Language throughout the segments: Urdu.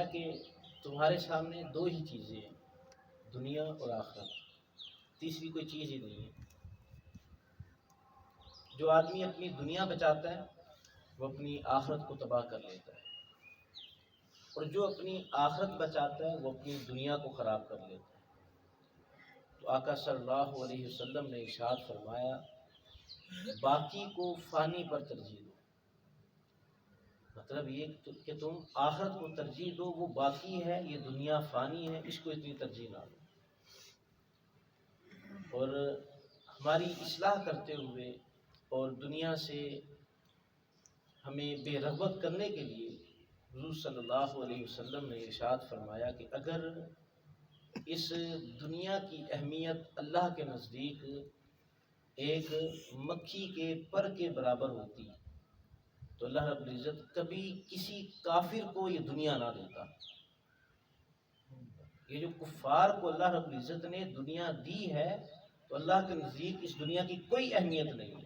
فرمایا کہ تمہارے سامنے دو ہی چیزیں ہیں، دنیا اور آخرت، تیسری کوئی چیز ہی نہیں ہے۔ جو آدمی اپنی دنیا بچاتا ہے وہ اپنی آخرت کو تباہ کر لیتا ہے، اور جو اپنی آخرت بچاتا ہے وہ اپنی دنیا کو خراب کر لیتا ہے۔ تو آقا صلی اللہ علیہ وسلم نے ارشاد فرمایا باقی کو فانی پر ترجیح دو، مطلب یہ کہ تم آخرت کو ترجیح دو، وہ باقی ہے، یہ دنیا فانی ہے، اس کو اتنی ترجیح نہ دو۔ اور ہماری اصلاح کرتے ہوئے اور دنیا سے ہمیں بے رغبت کرنے کے لیے حضور صلی اللہ علیہ وسلم نے ارشاد فرمایا کہ اگر اس دنیا کی اہمیت اللہ کے نزدیک ایک مکھی کے پر کے برابر ہوتی تو اللہ رب العزت کبھی کسی کافر کو یہ دنیا نہ دیتا۔ یہ جو کفار کو اللہ رب العزت نے دنیا دی ہے تو اللہ کے نزدیک اس دنیا کی کوئی اہمیت نہیں ہے۔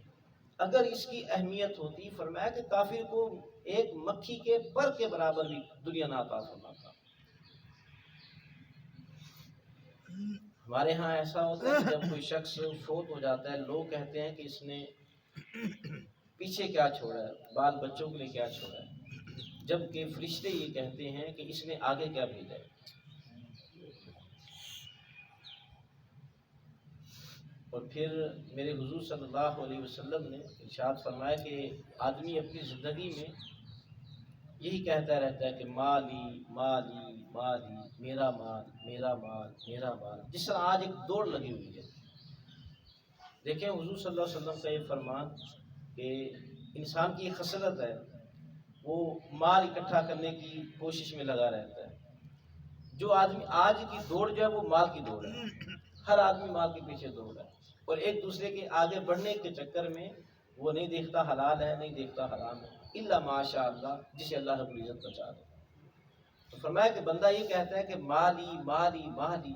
اگر اس کی اہمیت ہوتی، فرمایا کہ کافر کو ایک مکھی کے پر کے برابر بھی دنیا نہ عطا فرماتا۔ ہمارے ہاں ایسا ہوتا ہے کہ جب کوئی شخص فوت ہو جاتا ہے لوگ کہتے ہیں کہ اس نے پیچھے کیا چھوڑا ہے، بال بچوں کے لیے کیا چھوڑا ہے، جبکہ فرشتے یہ کہتے ہیں کہ اس نے آگے کیا بھیجا ہے۔ اور پھر میرے حضور صلی اللہ علیہ وسلم نے ارشاد فرمایا کہ آدمی اپنی زندگی میں یہی کہتا رہتا ہے کہ مالی مالی مالی، میرا مال میرا مال میرا مال، جس طرح آج ایک دوڑ لگی ہوئی ہے۔ دیکھیں حضور صلی اللہ علیہ وسلم کا یہ فرمان کہ انسان کی ایک خصلت ہے، وہ مال اکٹھا کرنے کی کوشش میں لگا رہتا ہے۔ جو آدمی آج کی دوڑ جو ہے وہ مال کی دوڑ ہے، ہر آدمی مال کے پیچھے دوڑ ہے، اور ایک دوسرے کے آگے بڑھنے کے چکر میں وہ نہیں دیکھتا حلال ہے نہیں دیکھتا حرام ہے، الا ماشاء اللہ، جسے اللہ رب العزت بچا دے۔ تو فرمایا کہ بندہ یہ کہتا ہے کہ مالی مالی مالی،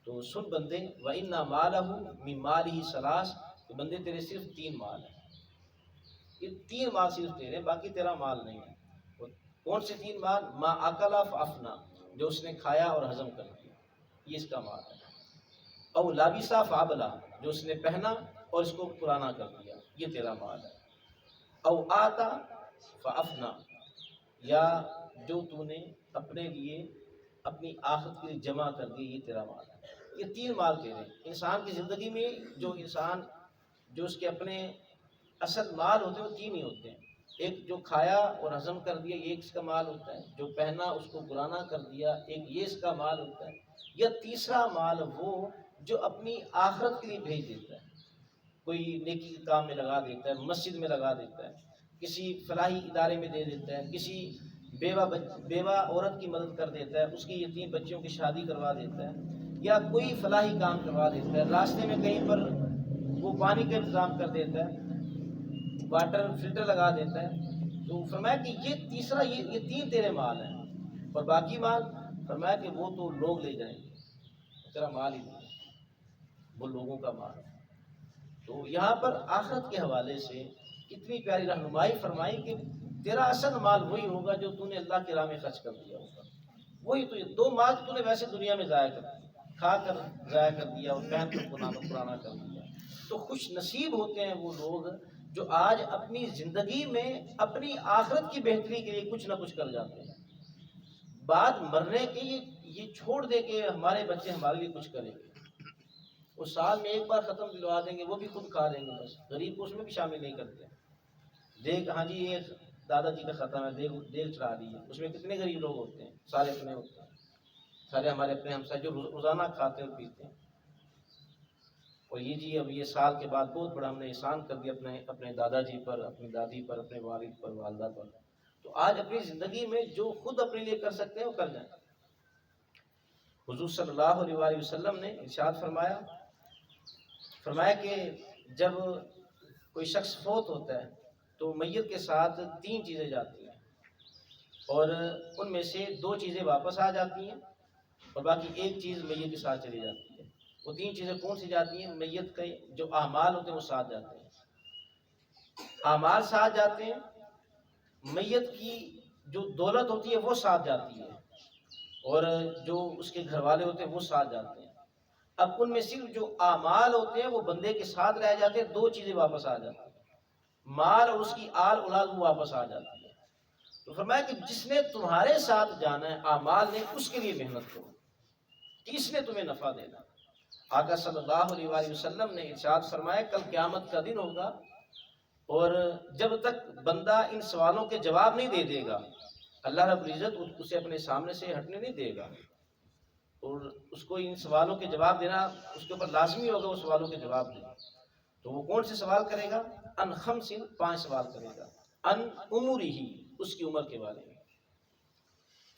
تو سن بندے وَإِنَّ مَالَهُ مِن مَالِهِ ثَلَاث، کہ بندے تیرے صرف 3 مال ہیں، یہ 3 مال صرف تیرے، باقی تیرا مال نہیں ہے۔ کون سے 3 مال؟ ما اکل فافنا، جو اس نے کھایا اور ہضم کر دیا، یہ اس کا مال ہے۔ او لابسا فابلا، جو اس نے پہنا اور اس کو پرانا کر دیا، یہ تیرا مال ہے۔ او آتا فافنا، یا جو تو نے اپنے لیے اپنی آخرت کے لیے جمع کر دی، یہ تیرا مال ہے۔ یہ 3 مال تیرے۔ انسان کی زندگی میں جو اس کے اپنے اصل مال ہوتے ہیں وہ 3 ہی ہوتے ہیں۔ ایک جو کھایا اور ہضم کر دیا، یہ اس کا مال ہوتا ہے، جو پہنا اس کو پرانا کر دیا، ایک یہ اس کا مال ہوتا ہے، یا تیسرا مال وہ جو اپنی آخرت کے لیے بھیج دیتا ہے، کوئی نیکی کے کام میں لگا دیتا ہے، مسجد میں لگا دیتا ہے، کسی فلاحی ادارے میں دے دیتا ہے، کسی بیوہ عورت کی مدد کر دیتا ہے، اس کی یتیم بچیوں کی شادی کروا دیتا ہے، یا کوئی فلاحی کام کروا دیتا ہے، راستے میں کہیں پر وہ پانی کا انتظام کر دیتا ہے، واٹر فلٹر لگا دیتا ہے۔ تو فرمایا کہ یہ تیسرا، یہ 3 تیرے مال ہیں، اور باقی مال فرمایا کہ وہ تو لوگ لے جائیں گے، تیرا مال ہی نہیں، وہ لوگوں کا مال ہے۔ تو یہاں پر آخرت کے حوالے سے کتنی پیاری رہنمائی فرمائی کہ تیرا اصل مال وہی ہوگا جو تو نے اللہ کی راہ میں خرچ کر دیا ہوگا، وہی تو، 2 مال تو نے ویسے دنیا میں ضائع کر دیا، کھا کر ضائع کر دیا اور پہن کر پرانا کر دیا۔ تو خوش نصیب ہوتے ہیں وہ لوگ جو آج اپنی زندگی میں اپنی آخرت کی بہتری کے لیے کچھ نہ کچھ کر جاتے ہیں، بعد مرنے کے یہ چھوڑ دے کہ ہمارے بچے ہمارے لیے کچھ کریں گے، وہ سال میں ایک بار ختم دلوا دیں گے، وہ بھی خود کھا لیں گے، بس غریب کو اس میں بھی شامل نہیں کرتے۔ دیکھ ہاں جی یہ دادا جی کا ختم ہے، دیکھ چڑھا دی ہے، اس میں کتنے غریب لوگ ہوتے ہیں، سارے اپنے ہوتے ہیں، سارے ہمارے اپنے ہمسائے جو روزانہ کھاتے اور پیتے ہیں۔ اور یہ جی اب یہ سال کے بعد بہت بڑا ہم نے احسان کر دیا اپنے دادا جی پر، اپنی دادی پر، اپنے والد پر، والدہ پر۔ تو آج اپنی زندگی میں جو خود اپنے لیے کر سکتے ہیں وہ کر جائیں۔ حضور صلی اللہ علیہ وآلہ وسلم نے ارشاد فرمایا کہ جب کوئی شخص فوت ہوتا ہے تو میت کے ساتھ 3 چیزیں جاتی ہیں، اور ان میں سے 2 چیزیں واپس آ جاتی ہیں اور باقی 1 چیز میت کے ساتھ چلی جاتی ہے۔ وہ 3 چیزیں کون سی جاتی ہیں؟ میت کے جو اعمال ہوتے ہیں وہ ساتھ جاتے ہیں، اعمال ساتھ جاتے ہیں، میت کی جو دولت ہوتی ہے وہ ساتھ جاتی ہے، اور جو اس کے گھر والے ہوتے ہیں وہ ساتھ جاتے ہیں۔ اب ان میں صرف جو اعمال ہوتے ہیں وہ بندے کے ساتھ رہ جاتے ہیں، دو چیزیں واپس آ جاتی ہیں، مال اور اس کی آل اولاد وہ واپس آ جاتی ہے۔ تو فرمایا کہ جس نے تمہارے ساتھ جانا ہے اعمال نے، اس کے لیے محنت کرو کہ اس نے تمہیں نفع دینا۔ آقا صلی اللہ علیہ وآلہ وسلم نے ارشاد فرمایا کل قیامت کا دن ہوگا، اور جب تک بندہ ان سوالوں کے جواب نہیں دے دے گا، اللہ رب العزت اسے اپنے سامنے سے ہٹنے نہیں دے گا، اور اس کو ان سوالوں کے جواب دینا اس کے اوپر لازمی ہوگا، وہ سوالوں کے جواب دے۔ تو وہ کون سے سوال کرے گا؟ ان خمس، 5 سوال کرے گا۔ ان عمری، اس کی عمر کے بارے میں۔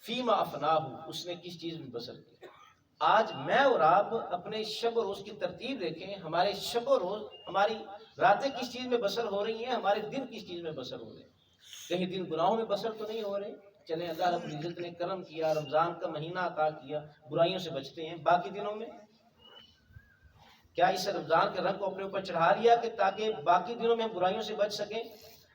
فیما افناہ، اس نے کس چیز میں بسر کی۔ آج میں اور آپ اپنے شب و روز کی ترتیب دیکھیں، ہمارے شب و روز، ہماری راتیں کس چیز میں بسر ہو رہی ہیں، ہمارے دن کس چیز میں بسر ہو رہے ہیں۔ کہیں دن گناہوں میں بسر تو نہیں ہو رہے؟ چلیں اللہ رب العزت نے کرم کیا، رمضان کا مہینہ عطا کیا، برائیوں سے بچتے ہیں، باقی دنوں میں کیا اس رمضان کے رنگ کو اپنے اوپر چڑھا لیا کہ تاکہ باقی دنوں میں ہم برائیوں سے بچ سکیں؟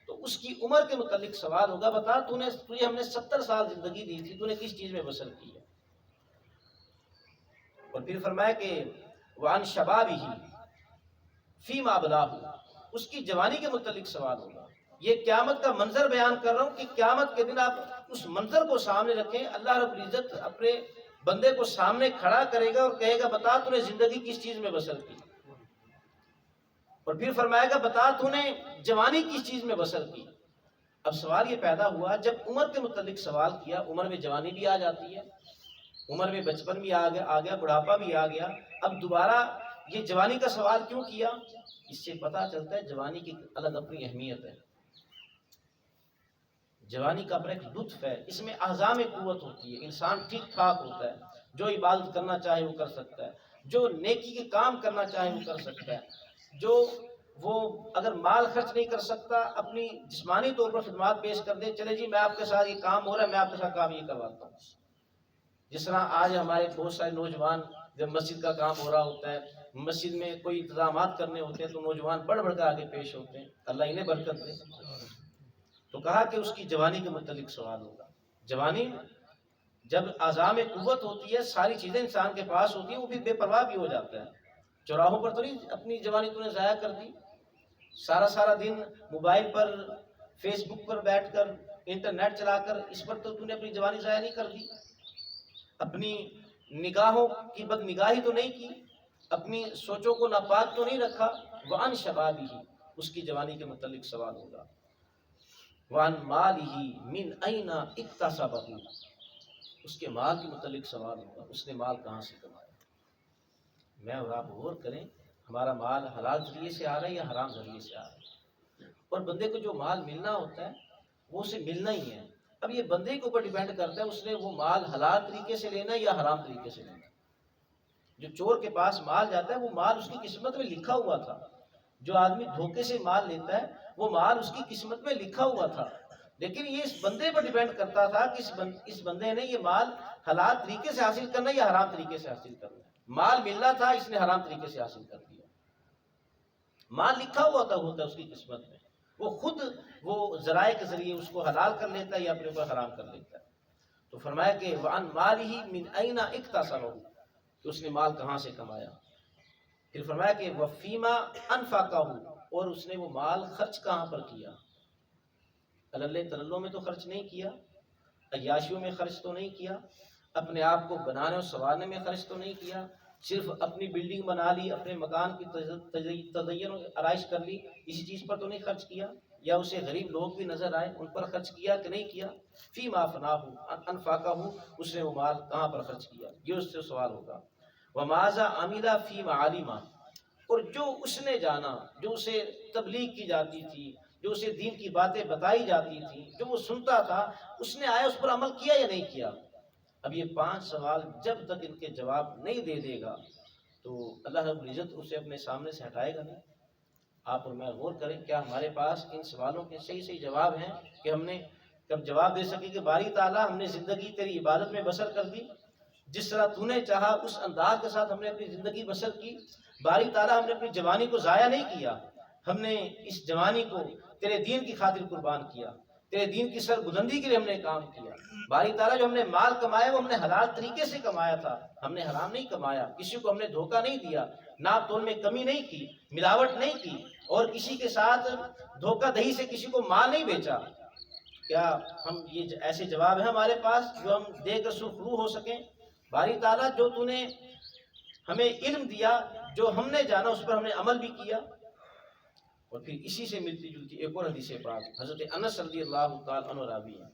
تو اس کی عمر کے متعلق سوال ہوگا، بتا تجھے ہم نے 70 سال زندگی دی تھی، تو نے کس چیز میں بسر کی ہے؟ اور پھر فرمایا کہ وَعَنْ شَبَابِهِ فِيمَا أَبْلَاهُ، اس کی جوانی کے متعلق سوال ہوگا۔ یہ قیامت کا منظر بیان کر رہا ہوں کہ قیامت کے دن آپ اس منظر کو سامنے رکھیں، اللہ رب العزت اپنے بندے کو سامنے کھڑا کرے گا اور کہے گا بتا تو نے زندگی کس چیز میں بسر کی، اور پھر فرمائے گا بتا تو نے جوانی کس چیز میں بسر کی۔ اب سوال یہ پیدا ہوا، جب عمر کے متعلق سوال کیا، عمر میں جوانی بھی آ جاتی ہے، عمر میں بچپن بھی آ گیا، بڑھاپا بھی آ گیا، اب دوبارہ یہ جوانی کا سوال کیوں کیا؟ اس سے پتہ چلتا ہے جوانی کی الگ اپنی اہمیت ہے، جوانی کا اپنا ایک لطف ہے، اس میں اعظام قوت ہوتی ہے، انسان ٹھیک ٹھاک ہوتا ہے، جو عبادت کرنا چاہے وہ کر سکتا ہے، جو نیکی کے کام کرنا چاہے وہ کر سکتا ہے، جو وہ اگر مال خرچ نہیں کر سکتا اپنی جسمانی طور پر خدمات پیش کر دے، چلے جی میں آپ کے ساتھ یہ کام ہو رہا ہے، میں آپ کے ساتھ کام یہ کرواتا ہوں۔ جس طرح آج ہمارے بہت سارے نوجوان جب مسجد کا کام ہو رہا ہوتا ہے، مسجد میں کوئی انتظامات کرنے ہوتے ہیں، تو نوجوان بڑھ بڑھ کر آگے پیش ہوتے ہیں، اللہ انہیں برکت دے۔ تو کہا کہ اس کی جوانی کے متعلق سوال ہوگا۔ جوانی جب اعظام قوت ہوتی ہے، ساری چیزیں انسان کے پاس ہوتی ہیں، وہ بھی بے پرواہ بھی ہو جاتا ہے۔ چوراہوں پر تو نہیں اپنی جوانی تو نے ضائع کر دی، سارا دن موبائل پر، فیس بک پر بیٹھ کر، انٹرنیٹ چلا کر، اس پر تو نے اپنی جوانی ضائع نہیں کر دی، اپنی نگاہوں کی بد نگاہی تو نہیں کی، اپنی سوچوں کو ناپاک تو نہیں رکھا۔ وَعَنْ شَبَابِهِ، اس کی جوانی کے متعلق سوال ہوگا۔ وَعَنْ مَالِهِ مِنْ أَيْنَ اكْتَسَبَهُ، اس کے مال کے متعلق سوال ہوگا، اس نے مال کہاں سے کمایا۔ میں اور آپ غور کریں، ہمارا مال حلال ذریعے سے آ رہا ہے یا حرام ذریعے سے آ رہا ہے؟ اور بندے کو جو مال ملنا ہوتا ہے وہ اسے ملنا ہی ہے۔ اب یہ بندے کے اوپر ڈیپینڈ کرتا ہے، اس نے وہ مال حلال طریقے سے لینا یا حرام طریقے سے لینا۔ جو چور کے پاس مال جاتا ہے وہ مال اس کی قسمت میں لکھا ہوا تھا، جو آدمی دھوکے سے مال لیتا ہے وہ مال اس کی قسمت میں لکھا ہوا تھا، لیکن یہ اس بندے پر ڈیپینڈ کرتا تھا کہ اس بندے نے یہ مال حلال طریقے سے حاصل کرنا یا حرام طریقے سے حاصل کرنا۔ مال ملنا تھا، اس نے حرام طریقے سے حاصل کر دیا۔ مال لکھا ہوا ہوتا ہے اس کی قسمت میں، وہ خود وہ ذرائع کے ذریعے اس کو حلال کر لیتا ہے یا اپنے اوپر حرام کر لیتا ہے۔ تو فرمایا کہ وَعَنْ مَالِهِ مِنْ أَيْنَ اكْتَسَبَهُ، کہ اس نے مال کہاں سے کمایا۔ پھر فرمایا کہ وَفِيمَا أَنْفَقَهُ، اور اس نے وہ مال خرچ کہاں پر کیا۔ اللہ تللوں میں تو خرچ نہیں کیا، عیاشیوں میں خرچ تو نہیں کیا، اپنے آپ کو بنانے اور سنوارنے میں خرچ تو نہیں کیا، صرف اپنی بلڈنگ بنا لی، اپنے مکان کی تزئین و آرائش کر لی، اسی چیز پر تو نہیں خرچ کیا، یا اسے غریب لوگ بھی نظر آئے ان پر خرچ کیا کہ نہیں کیا۔ فیما افناہ انفاقہ، اس نے وہ مال کہاں پر خرچ کیا، یہ اس سے سوال ہوگا۔ وماذا عمل فیما علم، اور جو اس نے جانا، جو اسے تبلیغ کی جاتی تھی، جو اسے دین کی باتیں بتائی جاتی تھی، جو وہ سنتا تھا، اس نے آیا اس پر عمل کیا یا نہیں کیا۔ اب یہ 5 سوال جب تک ان کے جواب نہیں دے دے گا تو اللہ رب العزت اسے اپنے سامنے سے ہٹائے گا نہیں۔ آپ اور میں غور کریں، کیا ہمارے پاس ان سوالوں کے صحیح جواب ہیں کہ ہم نے کب جواب دے سکے کہ باری تعالیٰ ہم نے زندگی تیری عبادت میں بسر کر دی، جس طرح تو نے چاہا اس انداز کے ساتھ ہم نے اپنی زندگی بسر کی۔ باری تعالیٰ ہم نے اپنی جوانی کو ضائع نہیں کیا، ہم نے اس جوانی کو تیرے دین کی خاطر قربان کیا، تیرے دین کی سر بلندی کے لیے ہم نے کام کیا۔ باری تعالیٰ جو ہم نے مال کمایا وہ ہم نے حلال طریقے سے کمایا تھا، ہم نے حرام نہیں کمایا، کسی کو ہم نے دھوکہ نہیں دیا، ناپ تول میں کمی نہیں کی، ملاوٹ نہیں کی، اور کسی کے ساتھ دھوکہ دہی سے کسی کو مال نہیں بیچا۔ کیا ہم یہ ایسے جواب ہیں ہمارے پاس جو ہم دے کر سرخرو ہو سکیں؟ باری تعالیٰ جو تو نے ہمیں علم دیا، جو ہم نے جانا اس پر ہم نے عمل بھی کیا۔ اور پھر اسی سے ملتی جلتی ایک اور حدیث پاک حضرت انس رضی اللہ تعالیٰ عنہ راوی ہے،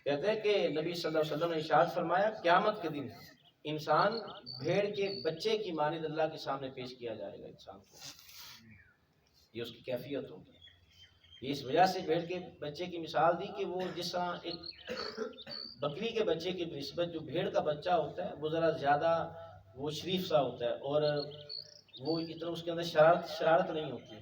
کہتے ہیں کہ نبی صلی اللہ علیہ وسلم نے ارشاد فرمایا قیامت کے دن انسان بھیڑ کے بچے کی مانند اللہ کے سامنے پیش کیا جائے گا انسان کو، یہ اس کی کیفیت ہوگی۔ یہ اس وجہ سے بھیڑ کے بچے کی مثال دی کہ وہ جس طرح ایک بکری کے بچے کی نسبت جو بھیڑ کا بچہ ہوتا ہے وہ ذرا زیادہ وہ شریف سا ہوتا ہے اور وہ اتنا اس کے اندر شرارت نہیں ہوتی،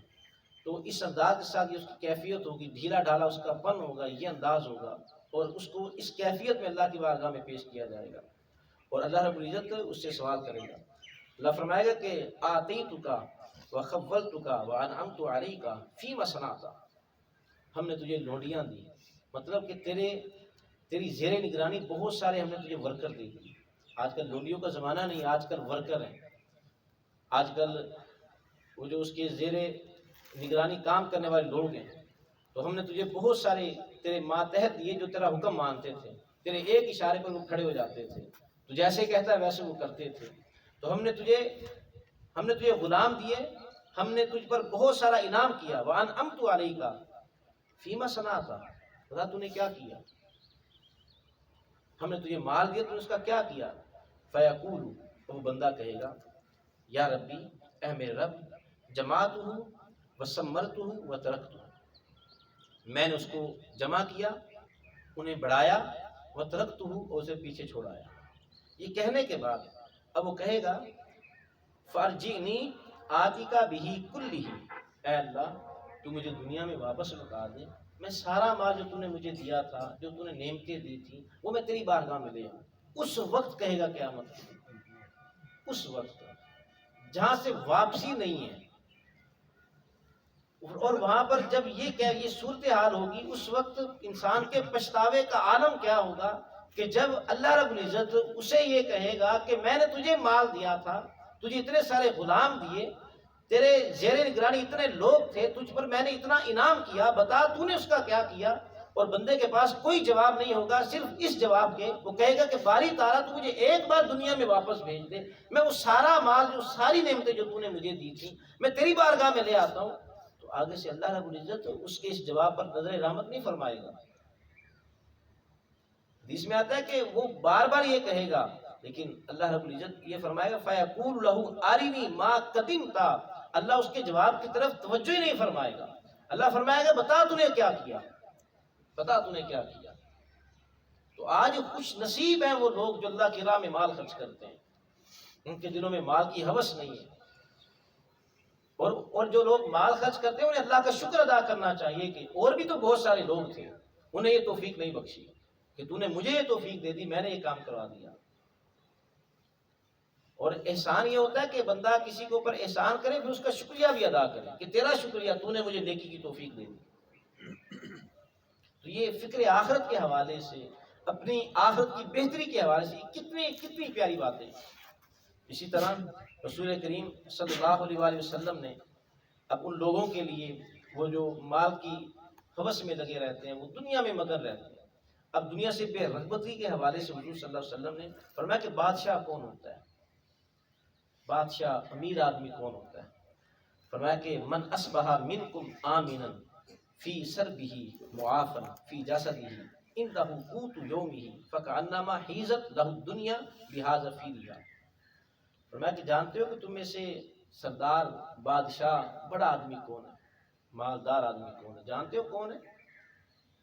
تو اس انداز کے ساتھ یہ اس کی کیفیت ہوگی، ڈھیلا ڈھالا اس کا پن ہوگا، یہ انداز ہوگا، اور اس کو اس کیفیت میں اللہ کی بارگاہ میں پیش کیا جائے گا، اور اللہ رب العزت اس سے سوال کرے گا۔ اللہ فرمائے گا کہ آتیتک وخولتک وانعمت علیک فیما صنعت، ہم نے تجھے لونڈیاں دی، مطلب کہ تیری زیر نگرانی بہت سارے ہم نے تجھے ورکر دے دی۔ آج کل لونڈیوں کا زمانہ نہیں، آج کل ورکر ہیں، آج کل وہ جو اس کے زیر نگرانی کام کرنے والے لوگ ہیں، تو ہم نے تجھے بہت سارے تیرے ماتحت دیے جو تیرا حکم مانتے تھے، تیرے ایک اشارے پر وہ کھڑے ہو جاتے تھے، تو جیسے کہتا ہے ویسے وہ کرتے تھے، تو ہم نے تجھے غلام دیے، ہم نے تجھ پر بہت سارا انعام کیا، وانعمت علیک فیما صنعت، بتا تو نے کیا کیا، ہم نے تجھے مال دیا تو نے اس کا کیا کیا؟ فیقول، وہ بندہ کہے گا یا ربی، اے میرے رب، جمعتہ وسمرتہ وترکتہ، میں نے اس کو جمع کیا، انہیں بڑھایا، وترکتہ، اور اسے پیچھے چھوڑایا۔ یہ کہنے کے بعد اب وہ کہے گا فارجعنی آتیک بہ کلہ، اے اللہ تو مجھے دنیا میں واپس لوٹا دے، میں سارا مال جو تو نے مجھے دیا تھا، جو تو نے نعمتیں دی تھی، وہ میں تیری بارگاہ میں لے آؤں۔ اس وقت کہے گا قیامت، اس وقت جہاں سے واپسی نہیں ہے، اور وہاں پر جب یہ صورتحال ہوگی، اس وقت انسان کے پچھتاوے کا عالم کیا ہوگا کہ جب اللہ رب العزت اسے یہ کہے گا کہ میں نے تجھے مال دیا تھا، تجھے اتنے سارے غلام دیے، تیرے زیر نگرانی اتنے لوگ تھے، تجھ پر میں نے اتنا انعام کیا، بتا تو نے اس کا کیا کیا؟ اور بندے کے پاس کوئی جواب نہیں ہوگا صرف اس جواب کے، وہ کہے گا کہ باری تعالیٰ تو مجھے ایک بار دنیا میں واپس بھیج دے، میں وہ سارا مال، جو ساری نعمتیں جو تو نے مجھے دی تھی، میں تیری بارگاہ میں لے آتا ہوں۔ تو آگے سے اللہ رب العزت اس کے اس جواب پر نظر رحمت نہیں فرمائے گا۔ حدیث میں آتا ہے کہ وہ بار بار یہ کہے گا، لیکن اللہ رب العزت یہ فرمائے گا فَيَقُولُ لَهُ أَرِنِي مَا قَدِمْتَ، اللہ اس کے جواب کی طرف توجہ ہی نہیں فرمائے گا۔ اللہ فرمائے گا بتا تو نے کیا کیا، بتا تو نے کیا کیا۔ تو آج خوش نصیب ہیں وہ لوگ جو اللہ کی راہ میں مال خرچ کرتے ہیں، ان کے دلوں میں مال کی ہوس نہیں ہے، اور جو لوگ مال خرچ کرتے ہیں انہیں اللہ کا شکر ادا کرنا چاہیے کہ اور بھی تو بہت سارے لوگ تھے، انہیں یہ توفیق نہیں بخشی کہ تو نے مجھے یہ توفیق دے دی، میں نے یہ کام کروا دیا۔ اور احسان یہ ہوتا ہے کہ بندہ کسی کے اوپر احسان کرے پھر اس کا شکریہ بھی ادا کرے کہ تیرا شکریہ، تو نے مجھے نیکی کی توفیق دے دی۔ تو یہ فکر آخرت کے حوالے سے، اپنی آخرت کی بہتری کے حوالے سے کتنی پیاری باتیں۔ اسی طرح رسول کریم صلی اللہ علیہ وآلہ وسلم نے اب ان لوگوں کے لیے وہ جو مال کی ہوس میں لگے رہتے ہیں، وہ دنیا میں مگن رہتے ہیں، اب دنیا سے بے رغبتی کے حوالے سے حضور صلی اللہ علیہ وسلم نے فرمایا کہ بادشاہ کون ہوتا ہے، بادشاہ امیر آدمی کون ہوتا ہے؟ فرمایا کہ من اصبح منکم آمنا فی سربہ معافا فی جسدہ عندہ قوت یومہ فکأنما حیزت لہ الدنیا بہذا فیلھا۔ فرمایا کہ جانتے ہو کہ تم میں سے سردار، بادشاہ، بڑا آدمی کون ہے، مالدار آدمی کون ہے؟ جانتے ہو کون ہے؟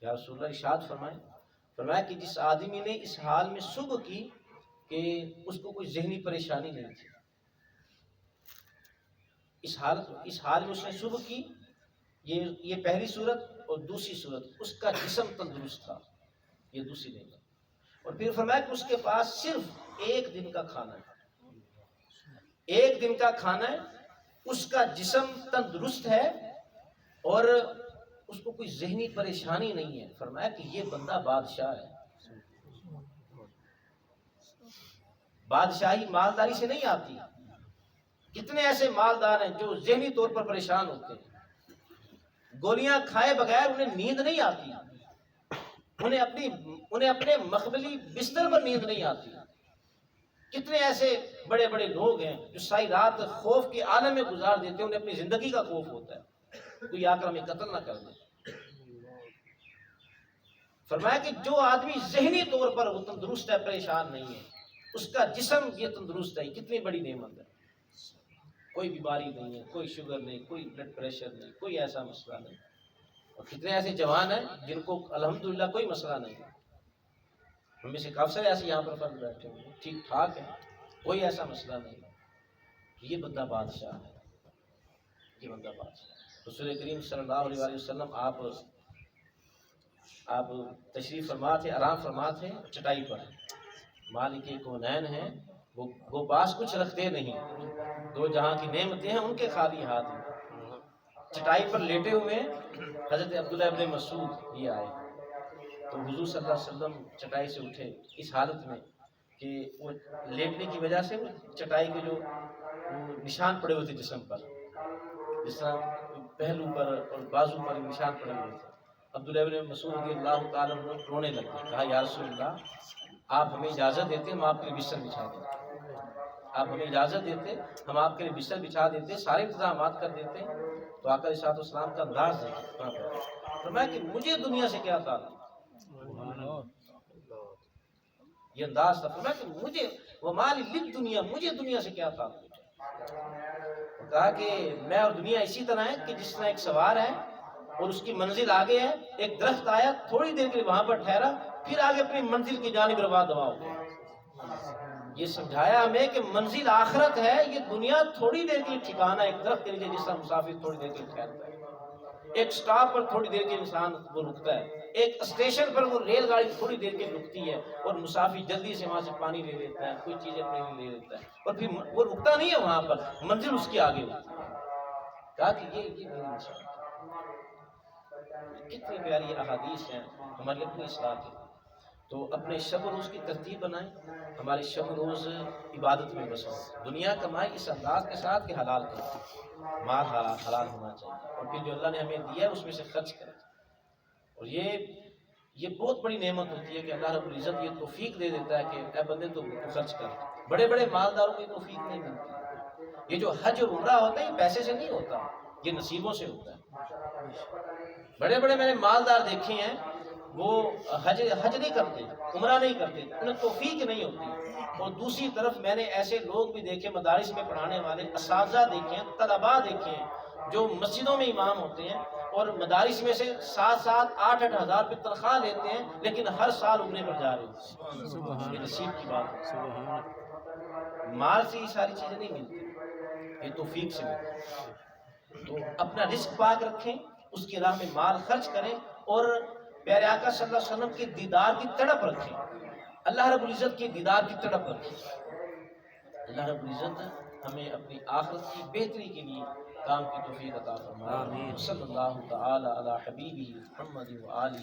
یا رسول اللہ ارشاد فرمائیں، فرمایا کہ جس آدمی نے اس حال میں صبح کی کہ اس کو کوئی ذہنی پریشانی نہیں تھی، اس حال میں اس نے صبح کی، یہ پہلی صورت، اور دوسری صورت اس کا جسم تندرست تھا، یہ دوسری نہیں۔ اور پھر فرمایا کہ اس کے پاس صرف ایک دن کا کھانا ہے، ایک دن کا کھانا ہے، اس کا جسم تندرست ہے، اور اس کو کوئی ذہنی پریشانی نہیں ہے، فرمایا کہ یہ بندہ بادشاہ ہے۔ بادشاہی مالداری سے نہیں آتی۔ کتنے ایسے مالدار ہیں جو ذہنی طور پر پریشان ہوتے ہیں، گولیاں کھائے بغیر انہیں نیند نہیں آتی، انہیں اپنے مخملی بستر پر نیند نہیں آتی۔ کتنے ایسے بڑے بڑے لوگ ہیں جو ساری رات خوف کے عالم میں گزار دیتے ہیں، انہیں اپنی زندگی کا خوف ہوتا ہے کوئی آ کر ہمیں قتل نہ کر دے۔ فرمایا کہ جو آدمی ذہنی طور پر وہ تندرست ہے، پریشان نہیں ہے، اس کا جسم یہ تندرست ہے، کتنی بڑی نعمت ہے۔ کوئی بیماری نہیں ہے، کوئی شوگر نہیں، کوئی بلڈ پریشر نہیں، کوئی ایسا مسئلہ نہیں۔ اور کتنے ایسے جوان ہیں جن کو الحمدللہ کوئی مسئلہ نہیں ہے۔ ہم میں سے کافی سارے ایسے یہاں پر فرد بیٹھے ہوئے ہیں، ٹھیک ٹھاک ہیں، کوئی ایسا مسئلہ نہیں ہے۔ یہ بندہ بادشاہ ہے، یہ بندہ بادشاہ ہے۔ رسول کریم صلی اللہ علیہ وآلہ وسلم آپ تشریف فرما تھے، آرام فرما تھے چٹائی پر۔ مالک کونین ہیں، وہ پاس کچھ رکھتے نہیں، دو جہاں کی نعمتیں ہیں ان کے خالی ہاتھ ہیں۔ چٹائی پر لیٹے ہوئے حضرت عبداللہ ابن مسعود یہ آئے تو حضور صلی اللہ علیہ وسلم چٹائی سے اٹھے اس حالت میں کہ وہ لیٹنے کی وجہ سے چٹائی کے جو نشان پڑے ہوئے تھے جسم پر، جس طرح پہلو پر اور بازو پر نشان پڑے ہوئے تھے۔ عبداللہ ابن مسعود رضی اللہ تعالیٰ عنہ رونے لگے، کہا یا رسول اللہ آپ ہمیں اجازت دیتے ہم آپ کے لیے بستر بچھا دیتے، آپ ہمیں اجازت دیتے ہم آپ کے لیے بستر بچھا دیتے، سارے انتظامات کر دیتے۔ تو آقا علیہ الصلوۃ والسلام کا انداز دیکھیں، فرمایا کہ مجھے دنیا سے کیا تعلق، یہ انداز تھا۔ فرمایا کہ مجھے ومال للدنیا، مجھے دنیا سے کیا تعلق۔ کہا کہ میں اور دنیا اسی طرح ہے کہ جس طرح ایک سوار ہے اور اس کی منزل آگے ہے، ایک درخت آیا تھوڑی دیر کے لیے وہاں پر ٹھہرا، پھر آگے اپنی منزل کی جانب رواں دوا ہو گیا۔ یہ سمجھایا ہمیں کہ منزل آخرت ہے، یہ دنیا تھوڑی دیر کے لیے ٹھکانہ ہے، ایک درخت کے نیچے جس طرح مسافر تھوڑی دیر کے لیے ٹھہرتا ہے، ایک سٹاپ پر تھوڑی دیر کے انسان وہ رکتا ہے، ایک اسٹیشن پر وہ ریل گاڑی تھوڑی دیر کے رکتی ہے اور مسافر جلدی سے وہاں سے پانی لے لیتا ہے، کوئی چیز اپنے لیے لے لیتا ہے اور پھر وہ رکتا نہیں ہے وہاں پر، منزل اس کی آگے ہوتی ہے۔ کہا کہ یہ کتنی پیاری احادیث ہیں ہماری اپنی اصلاح کی۔ تو اپنے شب و روز کی ترتیب بنائیں، ہمارے شب و روز عبادت میں بسیں، دنیا کمائیں اس انداز کے ساتھ کہ حلال کریں، مال حلال ہونا چاہیے، اور پھر جو اللہ نے ہمیں دیا ہے اس میں سے خرچ کریں۔ اور یہ بہت بڑی نعمت ہوتی ہے کہ اللہ رب العزت یہ توفیق دے دیتا ہے کہ اے بندے تو خرچ کر۔ بڑے بڑے مالداروں کی توفیق نہیں ملتی۔ یہ جو حج اور عمرہ ہوتا ہے یہ پیسے سے نہیں ہوتا، یہ نصیبوں سے ہوتا ہے۔ بڑے بڑے میں نے مالدار دیکھے ہیں، وہ حج نہیں کرتے، عمرہ نہیں کرتے، انہیں توفیق نہیں ہوتی۔ اور دوسری طرف میں نے ایسے لوگ بھی دیکھے، مدارس میں پڑھانے والے اساتذہ دیکھے ہیں، طلباء دیکھے ہیں جو مسجدوں میں امام ہوتے ہیں اور مدارس میں سے 7-7 8-8 ہزار روپے تنخواہ لیتے ہیں، لیکن ہر سال عمرے پر جا رہے ہوتے ہیں۔ یہ نصیب کی بات ہے، مال سے یہ ساری چیزیں نہیں ملتی، یہ توفیق سے ملتی ہے۔ تو اپنا رزق پاک رکھیں، اس کی راہ میں مال خرچ کریں، اور پیارے آقا صلی اللہ علیہ وسلم کے دیدار کی تڑپ رکھیں، اللہ رب العزت کے دیدار کی تڑپ رکھیں۔ اللہ رب العزت ہمیں اپنی آخرت کی بہتری کے لیے کام کی توفیق عطا فرمائے۔ صلی اللہ تعالی علی حبیبہ محمد و آلہ